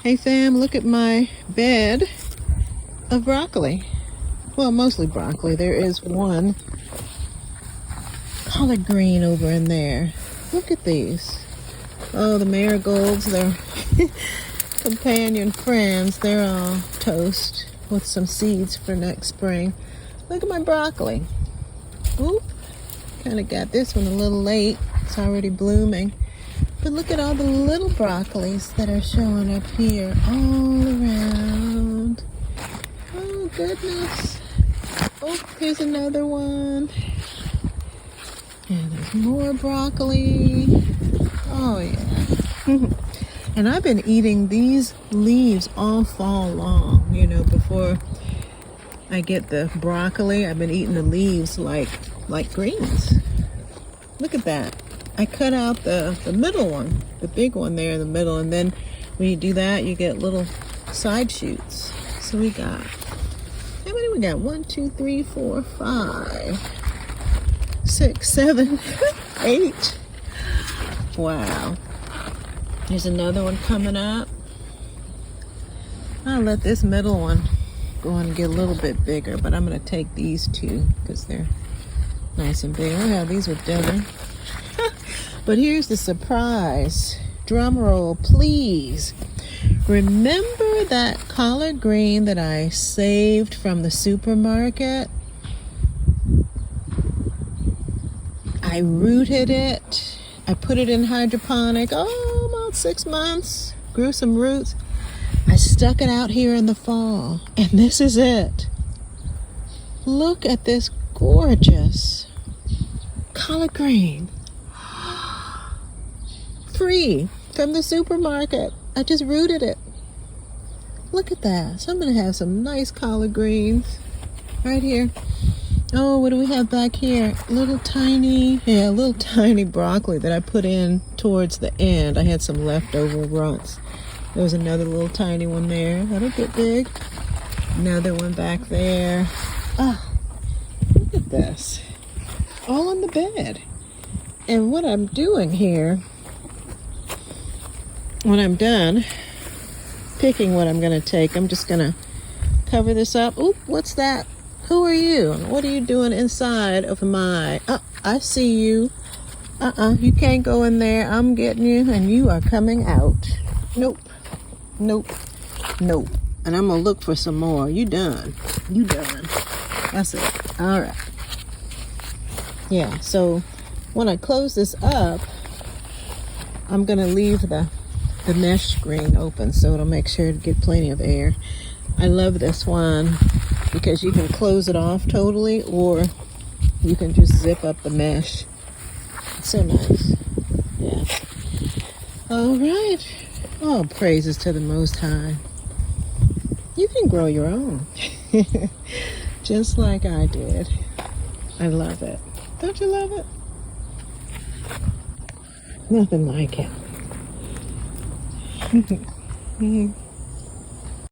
Hey fam, look at my bed of broccoli. Well, mostly broccoli. There is one collard green over in there. Look at these. Oh, the marigolds, they're companion friends. They're all toast with some seeds for next spring. Look at my broccoli. Oop, kind of got this one a little late. It's already blooming. But look at all the little broccolis that are showing up here all around. Oh, goodness. Oh, here's another one. And there's more broccoli. Oh, yeah. And I've been eating these leaves all fall long. You know, before I get the broccoli, I've been eating the leaves like greens. Look at that. I cut out the middle one, the big one there in the middle, and then when you do that, you get little side shoots. So we got, how many we got? 1, 2, 3, 4, 5, 6, 7, 8. Wow. There's another one coming up. I'll let this middle one go and get a little bit bigger, but I'm going to take these two because they're nice and big. Look how these were dinner. But here's the surprise. Drum roll, please. Remember that collard green that I saved from the supermarket? I rooted it. I put it in hydroponic, about 6 months. Grew some roots. I stuck it out here in the fall. And this is it. Look at this gorgeous collard green. Free from the supermarket. I just rooted it. Look at that. So I'm going to have some nice collard greens right here. Oh, what do we have back here? Little tiny broccoli that I put in towards the end. I had some leftover runts. There was another little tiny one there. That'll get big. Another one back there. Oh, look at this. All on the bed. And what I'm doing here, when I'm done picking what I'm going to take, I'm just going to cover this up. Oop, what's that? Who are you? What are you doing inside of my... Oh, I see you. You can't go in there. I'm getting you, and you are coming out. Nope. Nope. Nope. And I'm going to look for some more. You done. You done. That's it. All right. Yeah, so when I close this up, I'm going to leave the mesh screen open so it'll make sure to get plenty of air. I love this one because you can close it off totally, or you can just zip up the mesh. It's so nice. Yeah. All right. All praises to the Most High. You can grow your own. Just like I did. I love it. Don't you love it? Nothing like it.